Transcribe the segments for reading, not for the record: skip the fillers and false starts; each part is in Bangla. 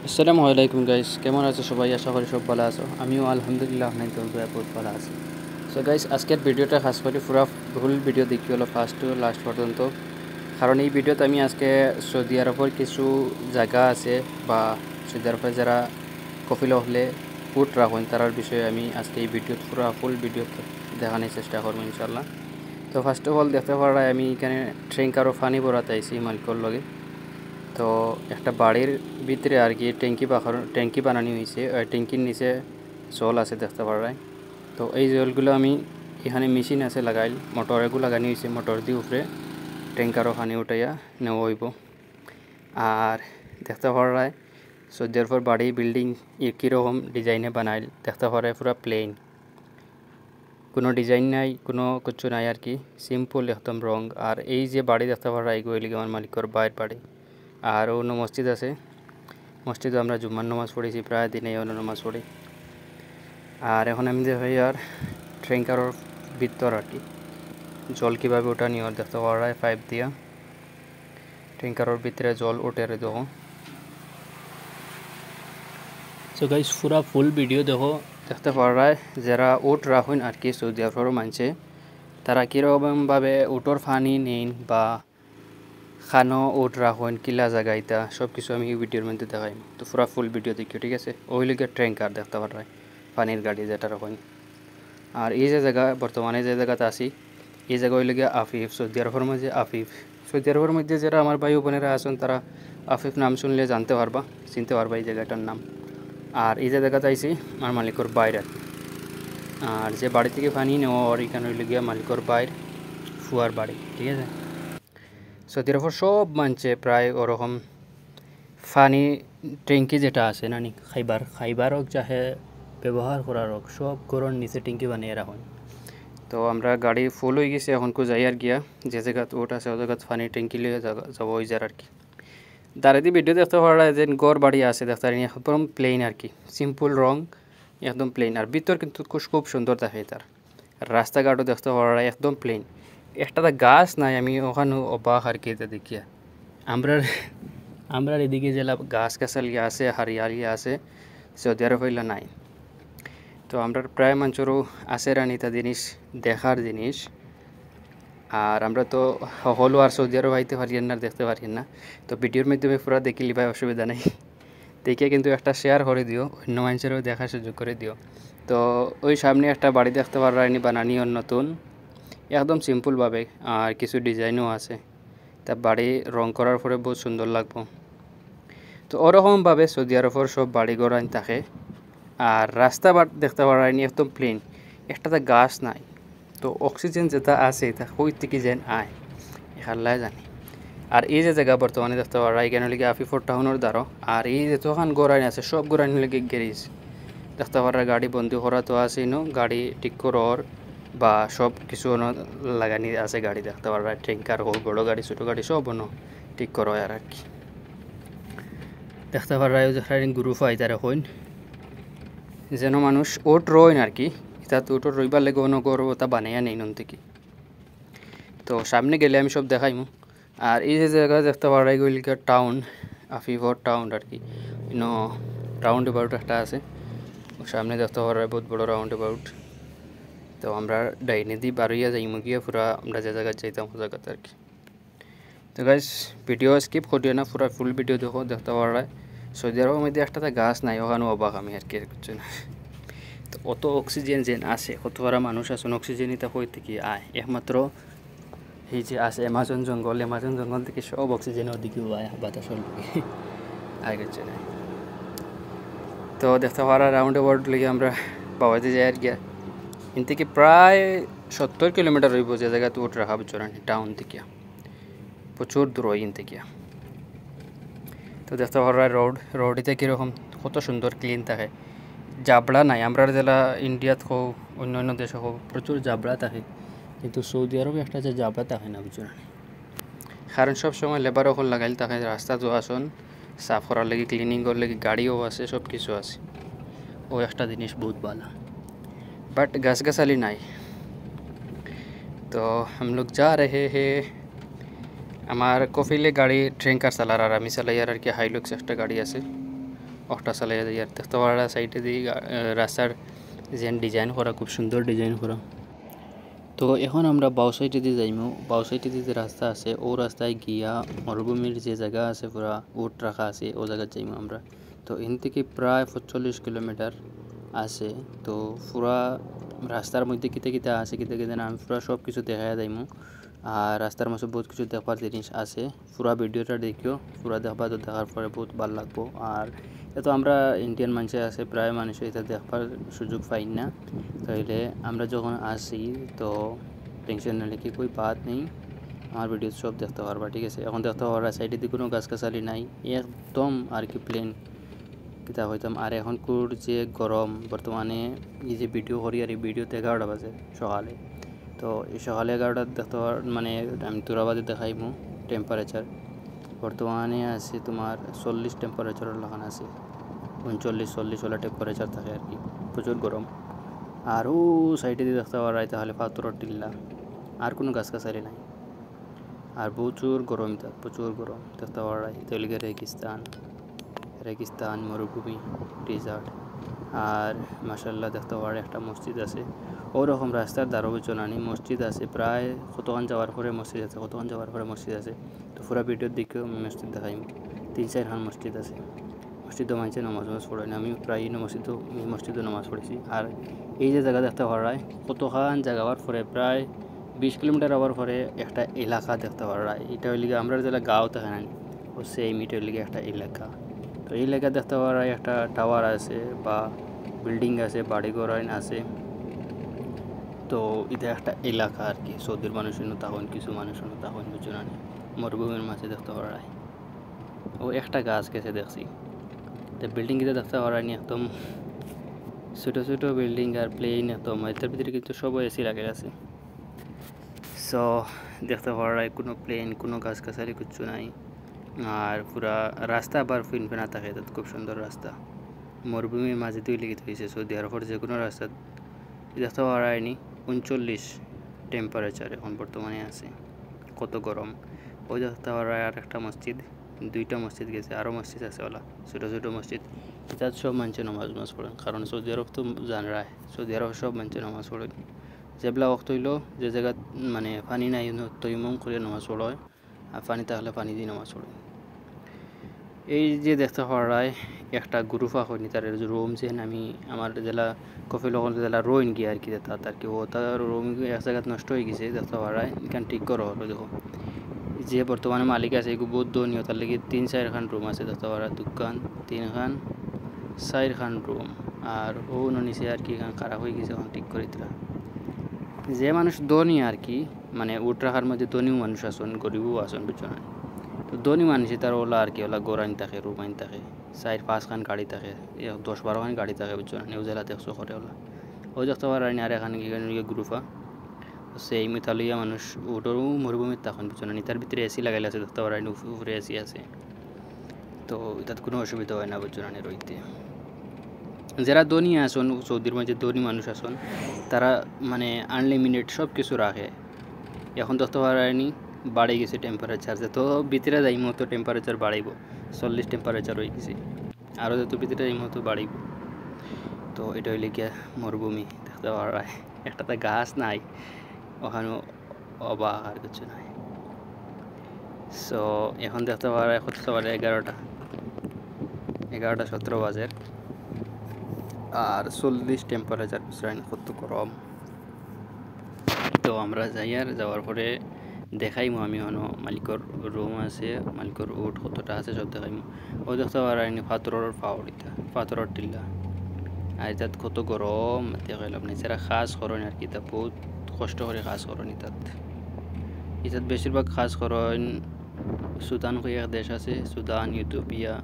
আসসালামু আলাইকুম গাইস, কেমন আছো সবাই? আশা করি সব ভালো আছো। আমিও আলহামদুলিল্লাহ অনেক বহুত ভালো আছি। সো গাইস, আজকের ভিডিওটা খাস করে পুরো ফুল ভিডিও দেখি হলো ফার্স্ট টু লাস্ট পর্যন্ত, কারণ এই ভিডিওতে আমি আজকে সৌদি আরবের কিছু জায়গা আছে বা সৌদি আরবে যারা কফিল হলে ফুড রাখেন তার বিষয়ে আমি আজকে এই ভিডিওত পুরো ফুল ভিডিও দেখানোর চেষ্টা করবো ইনশাল্লাহ। তো ফার্স্ট অফ অল দেখতে পারায় আমি এখানে ট্রেঙ্কারও ফানি ভরাতে আইছি মালিকর লগে। তো একটা বাড়ির ভিতরে আর কি ট্যাঙ্কি বানানো হয়েছে। ওই ট্যাঙ্কির নিচে জল আছে দেখতে পারায়। তো এই জলগুলো আমি এখানে মেশিন আছে লাগাইল, মোটর এগুলো লাগানো হয়েছে, মোটর দিয়ে উপরে ট্যাঙ্কারও পানি উঠাইয়া নেওয়া হইব। আর দেখতে পারায় সৌদির পর বাড়ি বিল্ডিং কীরকম ডিজাইনে বানাইল দেখতে পারায়, পুরো প্লেন, কোনো ডিজাইন নাই, কোনো কিছু নাই আর কি, সিম্পল একদম রং। আর এই যে বাড়ি দেখতে পারায় এগুলি আমার মালিকর বাইরের বাড়ি। আর অন্য মসজিদ আছে, মসজিদে আমরা জুম্মার নামাজ পড়েছি, প্রায় দিনে অন্য নামাজ পড়ি। আর এখন আমি দেখাই আর ট্রেঙ্কারের ভিতর আর কি জল কীভাবে ওঠা নিয়ে দেখতে পাওয়া যায়। পাইপ দিয়া ট্রেঙ্কারের ভিতরে জল ওঠে দেখো। সো গাইস, পুরা ফুল ভিডিও দেখো, দেখতে পাওয়া যায় যারা ওট রাখেন আর কি সৌদি আরবের মানছে, তারা কীরকমভাবে ওটর পানি নেন বা খানো ওট রাখেন কিলা জায়গাইতা সব কিছু আমি এই ভিডিওর মধ্যে দেখাই। তো পুরা ফুল ভিডিও দেখিও, ঠিক আছে? ওই লিগে ট্রেঙ্কার দেখতে পাওয়া যায়, পানির গাড়ি যেটা রাখেন। আর এই যে জায়গা বর্তমানে যে জায়গাতে আছি, এই জায়গা ওই লিগে আফিফ, সৌদি আরবের মাঝে আফিফ। সৌদি আরবের মধ্যে যারা আমার ভাই বোনেরা আছেন তারা আফিফ নাম শুনলে জানতে পারবা, চিনতে পারবা এই জায়গাটার নাম। আর এই যে জায়গাতে আইছি আমার মালিকর বাইরে। আর যে বাড়ি থেকে পানি নেওয়া আর এখানে হইলে গিয়া মালিকর বাইর ফুয়ার বাড়ি, ঠিক আছে? সৌদি আরবের সব মানছে প্রায় ওরকম পানি ট্যাঙ্কি যেটা আছে না, খাইবার হোক চাহে ব্যবহার করার হোক, সব ঘরের নিচে ট্যাঙ্কি বানিয়ে রাখুন। তো আমরা গাড়ি ফুল হয়ে গেছে, এখন যাই আর গিয়া যে জায়গাত ওট আছে ও জায়গাত পানি ট্যাঙ্কি লিয়ে যাবো ওই যার আর কি। দাঁড়িয়ে ভিডিও দেখতে পারা যে গড় বাড়ি আছে দেখতে পারি, একদম প্লেন আর কি, সিম্পল রং, একদম প্লেন। আর ভিতর কিন্তু খুব সুন্দর দেখে তার। রাস্তাঘাটও দেখতে পারা একদম প্লেন, একটা গাছ নাই। আমি ওখানে অবাক আর কি এটা দেখিয়া। আমরা এদিকে জেলা গাছ গাছালি আছে, হারিয়ালি আছে, সৌদি আরব হইলে নাই। তো আমরা প্রায় মানুষেরও আছে রানিতা জিনিস দেখার জিনিস। আর আমরা তো হলো আর সৌদি আরব আইতে পারি না, দেখতে পারি না। তো ভিডিওর মাধ্যমে পুরো দেখিলি ভাই, অসুবিধা নেই। দেখে কিন্তু একটা শেয়ার করে দিও, অন্য মানুষেরও দেখার সুযোগ করে দিও। তো ওই সামনে একটা বাড়ি দেখতে পারানি, বানানি নতুন, একদম সিম্পলভাবে, আর কিছু ডিজাইনও আছে। তা বাড়ি রং করার পরে বহুত সুন্দর লাগবো। তো ওরকমভাবে সৌদি আরবের সব বাড়িঘর আইন থাকে। আর রাস্তাঘাট দেখতে পারানি একদম প্লেন, একটাতে গাছ নাই। তো অক্সিজেন যেটা আছে তা কই থেকে যেন আয় এখানলাই জানি। আর এই যে জায়গা বর্তমানে দেখতে পারা এখানে লিগে আফিফোর টাউনের দ্বারা। আর এই যে তখন গোড়াইন আছে সব গোড়াইন লিগে গ্যারেজ দেখতে পারা, গাড়ি বন্ধু করা তো আছে নো, গাড়ি ঠিক করার বা সব কিছু লাগানি আছে গাড়ি দেখতে পারা, ট্যাঙ্কার হোক, বড় গাড়ি ছোটো গাড়ি সব ঠিক করা আর কি দেখতে পারা। গ্রুপ হয় তারা হইন যেন মানুষ ওট রইন আর কি, এটা তো ওট রইবার লেগে অনগর ওটা বানাইয়া নেই নন থেকে। তো সামনে গেলে আমি সব দেখাইমু। আর এই যে জায়গা দেখতে পারা এগুলি টাউন, আফিফর টাউন আর কি, রাউন্ড অ্যাবাউট একটা আছে সামনে দেখতে পারা, বহুত বড় রাউন্ড অ্যাবাউট। তো আমরা ডাইনে দিয়ে বারোইয়া যাইমু গিয়ে পুরা আমরা যে জায়গায় যাইতাম ও জায়গাতে আর কি। তো গাইস, ভিডিও স্কিপ করিও না, পুরা ফুল ভিডিও দেখো, দেখতে পারা। সৌদি আরবের মধ্যে একটাতে গাছ নাই, ওখানে অবাক আমি আর কি কিছু না। তো অত অক্সিজেন যেন আসে, কত বড় মানুষ আসুন, অক্সিজেন এটা কই থেকে আয়? একমাত্র এই যে আছে অ্যামাজন জঙ্গল থেকে সব অক্সিজেন ওদিকে আয় বাতাসর আয় গেছে না। তো দেখতে পারা রাউন্ড অ্যাবাউট লেগে আমরা পাওয়াতে যাই আর গিয়া। এন থেকে প্রায় 70 কিলোমিটার রইব যে জায়গাতে ওট রাখা চরানি টাউন থেকে, প্রচুর দূর হয় এন থেকে। তো দেখতে পারা রোডতে কীরকম কত সুন্দর ক্লিন থাকে, জাবড়া নাই। আমরা জেলা ইন্ডিয়াত হোক অন্য দেশে হোক প্রচুর জাবড়া থাকে, কিন্তু সৌদি আরবে একটা যে জাবড়া থাকে না বুঝো না, কারণ সব সময় লেবার ওখানে লাগাইল থাকে রাস্তা আসন সাফ করার লাগে, ক্লিনিং করার লাগে, গাড়িও আছে, সব কিছু আছে। ও একটা জিনিস বহুত ভালো, বাট গাছগাছালি নাই। তো हम लोग जा रहे हैं, আমার কফিলে গাড়ি ট্রেঙ্কার চালার আর আমি চালাই আর কি হাইলুক্স একটা গাড়ি আছে, অকটা চালাই যাই আর দেখতে পারা সাইডে দিয়ে রাস্তার যেন ডিজাইন করা খুব সুন্দর ডিজাইন করা। তো এখন আমরা বাউ সাইডে দিয়ে যাইমু। বাউ সাইডে দিয়ে যে রাস্তা আছে ও রাস্তায় গিয়া মরুভূমির যে জায়গা আছে পুরা উট রাখা আছে ও জায়গায় যাইমু আমরা। তো এখান থেকে প্রায় 45 কিলোমিটার আছে। তো পুরা রাস্তার মধ্যে কিতে কিতে আছে কিতে কিতে না আমি পুরা সব কিছু দেখাইয়া যাইমু। আর রাস্তার মাঝে বহুত কিছু দেখবার জিনিস আছে। পুরা ভিডিওটা দেখিও, পুরা দেখবা, তো দেখার পরে বহুত ভালো লাগবো। আর এতো আমরা ইন্ডিয়ান মানুষে আছে প্রায় মানুষ এটা দেখবার সুযোগ পাই না, তাইলে আমরা যখন আসি তো টেনশন নিলে কি কই বাত নেই, আমার ভিডিও সব দেখতে পারবা, ঠিক আছে। এখন দেখতে পারবা সাইডে দিয়ে কোনো গাছগাছালি নাই, একদম আর কি প্লেন কিতা হইতাম। আর এখন কুর যে গরম বর্তমানে এই যে ভিডিও করি আর এই ভিডিওতে 11টা বাজে সকালে। তো এই সকালে 11টা দেখতে মানে আমি তুরাবাদে দেখাইমু টেম্পারেচার বর্তমানে আছে তোমার 40 টেম্পারেচারের লাগান আছে, 39-40 হলে টেম্পারেচার থাকে আর কি, প্রচুর গরম। আর ও সাইডে দিয়ে দেখতে পারাই তাহলে পাথরের টিল্লা, আর কোনো গাছগাছালি নাই, আর প্রচুর গরম, প্রচুর গরম দেখতে পারাই। তেলগে রেগিস্তান মরুভূমি ডেজার্ট। আর মাশাআল্লাহ দেখতে পারে একটা মসজিদ আছে, ওরকম রাস্তার দ্বারা চলানি মসজিদ আছে, প্রায় কতক্ষণ যাওয়ার পরে মসজিদ আছে, কতক্ষণ যাওয়ার পরে মসজিদ আছে। তো পুরো ভিডিওর দিকেও মসজিদ দেখাইম, 3-4 মসজিদ আছে। মসজিদও মানছে নামাজ পড়ে না, আমি প্রায় মসজিদে নামাজ পড়েছি। আর এই যে জায়গা দেখতে পারাই কতক্ষণ জায়গা হওয়ার পরে প্রায় 20 কিলোমিটার হওয়ার পরে একটা এলাকা দেখতে পারাই। এটা হইলে আমরা যেটা গাঁও থাকে না ও সেম, এটা হইলে একটা এলাকা। তো এই এলাকা দেখতে পারাই একটা টাওয়ার আছে বা বিল্ডিং আছে, বাড়িঘর আছে। তো এটা একটা এলাকা আর কি, সৌদির মানুষের তখন কিছু মানুষের তখন বুঝো না, মরুভূমির মাঝে দেখতে পারাই। ও একটা গাছ গেছে দেখছি। তো বিল্ডিং কিটা দেখতে পারানি একদম ছোটো ছোটো বিল্ডিং আর প্লেন, একদম এটার ভিতরে কিন্তু সব এসি লাগে আছে। সো দেখতে পারাই কোনো প্লেন, কোনো গাছগাছালি কিচ্ছু নাই। আর পুরা রাস্তা আবার ফিনফিনা থাকে, এটা খুব সুন্দর রাস্তা, মরুভূমির মাঝে তুই লিখিত হয়েছে। সৌদি আরবের যে কোনো রাস্তা দেখতে পারায়নি। 39 টেম্পারেচার এখন বর্তমানে আছে, কত গরম। ওই দেখতে পারায় আর একটা মসজিদ, 2টা মসজিদ গেছে, আরও মসজিদ আছে ওলা ছোটো ছোটো মসজিদ। এটা সব মানুষে নামাজ পড়েন, কারণ সৌদি আরব তো জানরায় সৌদি আরব সব মানুষে নামাজ পড়েন। যেবেলা ওক্ত হইল যে জায়গা মানে পানি নাই তৈমম করে নামাজ পড়া হয়, আর পানি থাকলে পানি দিয়ে নামাজ পড়ে। এই যে দেখতে পারায় একটা গুরুফা হয়নি তার রুম, যে আমি আমার জেলা কফিল জেলা রোইন গিয়ে আর কি তার আর কি ও তার রুম এক জায়গায় নষ্ট হয়ে গেছে দেখতে পারায়, এখানে ঠিক করা হলো। দেখো যে বর্তমানে মালিক আছে এগুলো বহুত দনীয়, তার লেগে 3-4 খান রুম আছে দেখতে পারা, দোকান 3 খান 4 খান রুম। আর ও নিচে আর কি খারাপ হয়ে গেছে, এখন ঠিক করে দিলা। যে মানুষ ধনী আর কি, মানে উঠ রাখার মধ্যে ধনীও মানুষ আসন, গরিবও আসন, বুঝছো না। তো ধনী মানুষই তার ওলা আর কি ওলা গোরাইন থাকে, রুমাইন থাকে, 4-5 খান গাড়ি থাকে, 10-12 খান গাড়ি থাকে, বুঝছো না। নিউজেলা দেখছো করে ওলা ও দেখতে পারানি। আর এখানে গ্রুপা সেই মিথালিয়া মানুষ ওটারও মরুভূমির তখন, বুঝছো না। তার ভিতরে এসি লাগাইলে আছে দেখতে পারানি, উপরে এসি আছে, তো এটাতে কোনো অসুবিধা হয় না, বুঝছো না। রইতে যারা ধনী আসন সৌদির মাঝে ধনী মানুষ আসন, তারা মানে আনলিমিটেড সব কিছু রাখে। এখন দেখতে পারানি বাড়ে গেছে টেম্পারেচার, যত ভিতরে যাই মতো টেম্পারেচার বাড়াইব, 40 টেম্পারেচার হয়ে গেছে, আরও যত ভিতরে যাই মতো বাড়াইব। তো এটা হইলে গিয়া মরুভূমি দেখতে পারায়, একটাতে গাছ নাই ওখানেও, অবাক আর কিছু নাই। সো এখন দেখতে পারায় কত বাজে 11টা 17 বাজে, আর 40 টেম্পারেচার, বুঝলেন কত গরম। তো আমরা যাই, আর যাওয়ার পরে দেখাইমু আমি মালিকর রুম আছে, মালিকর উঠ কতটা আছে সব দেখাইমু। ও দেখতে পারাইনি পাথরের পাহাড়িটা, পাথরের টিল্লা, আর এটাত কত গরম দেখাইলাম না। যারা খাস করেন আর কি, তা বহুত কষ্ট করে খাস করেন এটাত বেশিরভাগ খাস করেন। সুদান হয়ে এক দেশ আছে, সুদান, ইথিওপিয়া,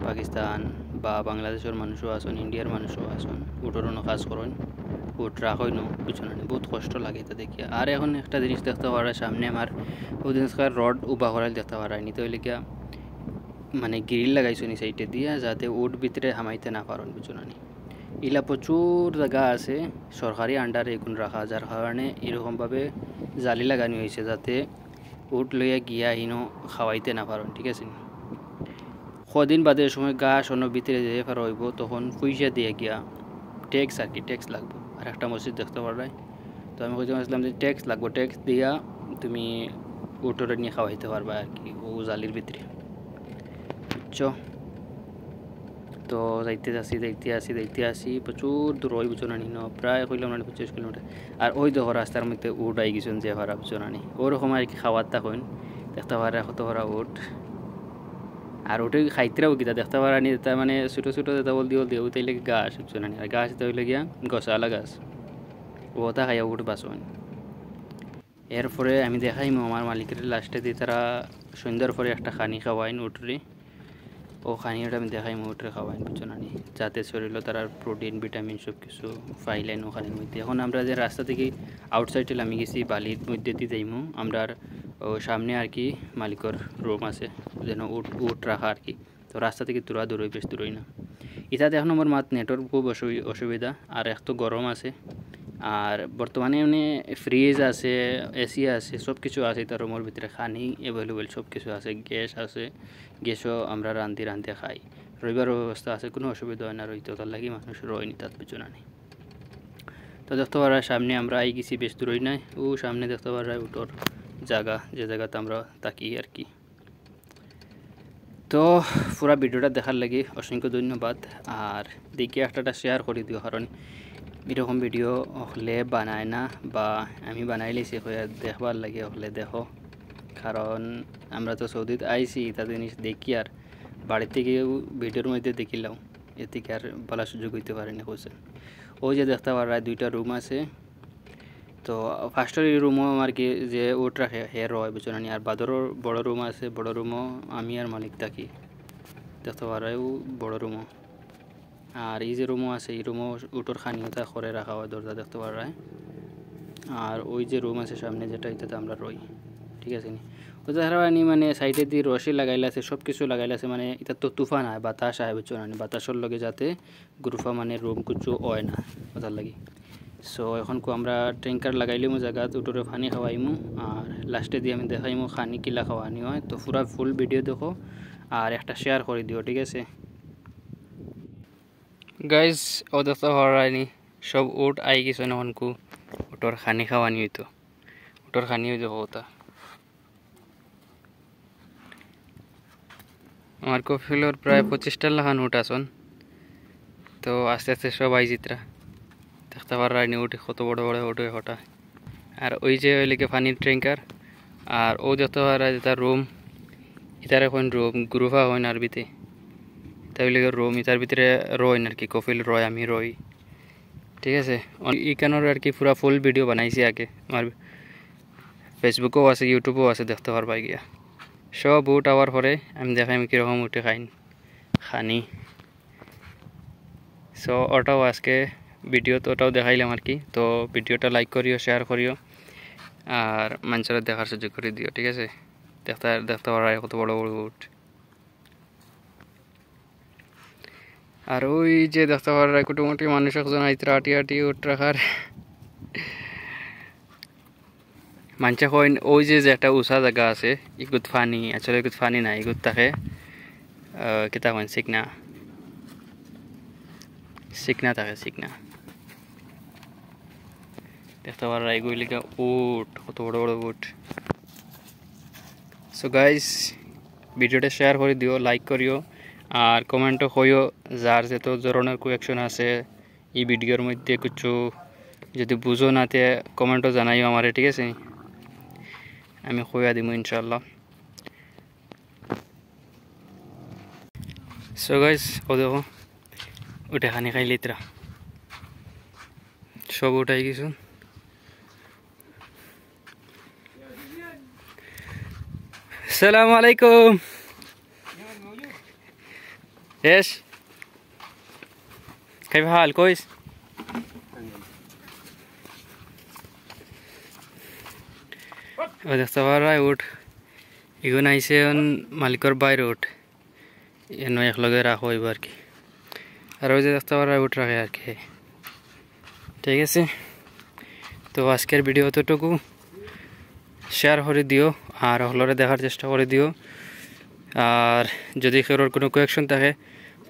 পাকিস্তান বা বাংলাদেশের মানুষও আসুন, ইন্ডিয়ার মানুষও আসুন, উঠোরও কাজ করেন, উঠ রাখই নো পিছনে, বহুত কষ্ট লাগে এটা দেখিয়া। আর এখন একটা জিনিস দেখতে পারা সামনে আমার ওই জিনিসকার রড উবা করাই দেখতে পারাই নিতে হইলে গিয়া মানে গ্রিল লাগাইছো নি সাইডে দিয়া, যাতে উঠ ভিতরে হামাইতে না পারেন, বুঝছো না। ইলা প্রচুর জায়গা আছে সরকারি আন্ডারে এগুন রাখা, যার কারণে এরকমভাবে জালি লাগানো হয়েছে যাতে উঠ লইয়া গিয়া ইনো খাওয়াইতে না পারেন, ঠিক আছে। কদিন বাদে সময় গাছ অন্য ভিতরে যে রইব তখন পয়সা দিয়ে গিয়া ট্যাক্স আর কি ট্যাক্স লাগবে আর একটা মসজিদ দেখতে পারাই তো আমি কইতে আসলাম যে ট্যাক্স লাগবে ট্যাক্স দিয়া তুমি উটোরে নিয়ে খাওয়াইতে পারবা আর কি ও জালির ভিতরে বুঝছো তো যাইতে আসি প্রচুর দূর ওই বুঝো নানি প্রায় কইলাম না 25 কিলোমিটার আর ওই দেখো রাস্তার মধ্যে উট আই গেছেন যে ভাড়া বুঝো নানি ওরকম আর কি খাওয়ার তখন দেখতে পারা কত ভরা উট আর ওটা খাইতেরাও গিতা দেখতে পারানি তার মানে ছোটো ছোটো যেটা বল দিয়ে ওইটাই লেগে গাছ বুঝছো নানি আর গাছ তো হইলে গিয়া গছালা গাছ ওটা খাইয়া উঠ বাসন এরপরে আমি দেখাইমু আমার মালিকের লাস্টে দিয়ে তারা সন্ধ্যার পরে একটা খানি খাওয়াইন উঠরে ও খানিটা আমি দেখাইমু উঠরে খাওয়াইন বুঝছো নানি যাতে শরীরে তার প্রোটিন ভিটামিন সব কিছু পাইলেন ওখানের মধ্যে এখন আমরা যে রাস্তা থেকে আউটসাইডে আমি গেছি বালির মধ্যে দিয়ে যাইমু আমরা সামনে আর কি মালিকর রুম আছে যেন উট রাখা আর কি তো রাস্তা থেকে দূরই বেশ দূরই না এটাতে এখন আমার মাত নেটওয়ার্ক খুব অসুবিধা আর এক তো গরম আছে আর বর্তমানে এমনি ফ্রিজ আছে এসি আছে সব কিছু আছে তার রুমের ভিতরে খানি অ্যাভেলেবেল সব কিছু আছে গ্যাস আছে গ্যাসও আমরা রান্ধি খাই রবিবার ব্যবস্থা আছে কোনো অসুবিধা হয় না রইতে তার লাগি মানুষ রয়নি তার পিছনে নেই তো দেখতে পারা সামনে আমরা আই গেছি বেশ দূরই নাই ও সামনে দেখতে পারা উটোর জায়গা যে জায়গাতে আমরা থাকি আর কি তো পুরা ভিডিওটা দেখার লাগি অসংখ্য ধন্যবাদ আর দেখি একটা শেয়ার করে দিও কারণ এরকম ভিডিও হলে বানায় না বা আমি বানাইলেছি হয়ে দেখবার লাগে হলে দেখো কারণ আমরা তো সৌদিতে আইছি তাদের জিনিস দেখি আর বাড়িতে গিয়েও ভিডিওর মধ্যে দেখিলাম এর থেকে আর বলার সুযোগ হইতে পারেনি কোশ্চেন ওই যে দেখতে পারা দুইটা রুম আছে তো ফার্স্টের রুমও আর কি যে উট রাখে হেয়ার হয় বুঝো নানি আর বাদরও বড় রুম আছে বড় রুমও আমি আর মালিক থাকি দেখতে পারাও বড় রুমও আর এই যে রুমও আছে এই রুমও উটোর খানিওটা করে রাখা হয় দরজা দেখতে পারায় আর ওই যে রুম আছে সামনে যেটা এটাতে আমরা রই ঠিক আছে নি ওই ধারাবাহিক মানে সাইডে দিয়ে রশি লাগাইলে আছে সব কিছু লাগাইলে আছে মানে এটা তো তুফান হয় বাতাস আয় বুঝছো না বাতাসের লগে যাতে গ্রুফা মানে রুম কিছু হয় না ওটার লাগি সো এখন আমরা ট্যাঙ্কার লাগাইলিমু জায়গা উটোরে পানি খাওয়াইমু আর লাস্টে দিয়ে আমি দেখাইমু খানি কিলা খাওয়ানি হয় তো পুরা ফুল ভিডিও দেখো আর একটা শেয়ার করে দিও ঠিক আছে গাইজ ও দেখতে হরাইনি সব উট আই গেছে নহনকু উটোর খানি খাওয়ানি হইতো উটোর খানি হইতো ওটা আমার কফিলোর প্রায় 25টা লাখান উট আসন তো আস্তে আস্তে সব আই জিতরা দেখতে পারাইনি উঠে কত বড় বড় উঠে হটা আর ওই যে ওইলিকে পানির ট্যাঙ্কার আর ও দেখতে পারা যেটা রুম ইতার এখন রুম গ্রুফা হয় না আরবিতে তাইলে রুম ইতার ভিতরে রয় আর কি কফিল রয় আমি রই ঠিক আছে ইকানোর আর কি পুরা ফুল ভিডিও বানাইছি আগে আমার ফেসবুকও আছে ইউটিউবও আছে দেখতে পারবা গিয়া সব উট আওয়ার পরে আমি দেখাইম কীরকম উঠে খানি সো ওটাও আজকে ভিডিও তো ওটাও দেখাইলাম আর কি তো ভিডিওটা লাইক করিও শেয়ার করিও আর মানুষেরা দেখার সুযোগ করে দিও ঠিক আছে দেখতে পারা কত বড় বড় উট আর ওই যে দেখতে পারা মোটামুটি মানুষ একজন আইতরা আটি উট রাখার মানুষ কইন ওই যে একটা উষা জায়গা আছে ইগুত ফানি আসলে ইগুত ফানি না ইগুত থাকে কিতা কইন শিকনা থাকে শিকনা দেখতে পারা এগুলিকে উট কত বড় বড় উট সো গাইস ভিডিওটা শেয়ার করে দিও লাইক করিও আর কমেন্টও কইও যার যত ধরনের কোয়েকশন আছে এই ভিডিওর মধ্যে কিছু যদি বুঝো না তে কমেন্টও জানাইও আমারে ঠিক আছে আমি কইয়া দিমু ইনশাআল্লাহ সো গাইস ও দেখো উঠে খানি খাইলে ইতরা সব উঠাই কিছু আসসালামু আলাইকুম ايش كيف حال كويس দেখতে পারা উঠ এগুন আইসে মালিকর বাইরে উঠ এনে একলগে রাখো এবার কি আর ওই যে দেখতে পারা উঠ রাখে আর কি ঠিক আছে তো আজকের ভিডিও এতটুকু শেয়ার করে দিও আর হলরে দেখার চেষ্টা করে দিও আর যদি কারোর কোনো কোয়েকশন থাকে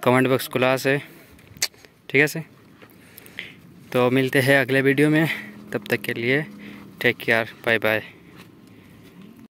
कमेंट बॉक्स खुला है। ठीक है, तो मिलते हैं अगले वीडियो में, तब तक के लिए टेक केयर, बाय बाय।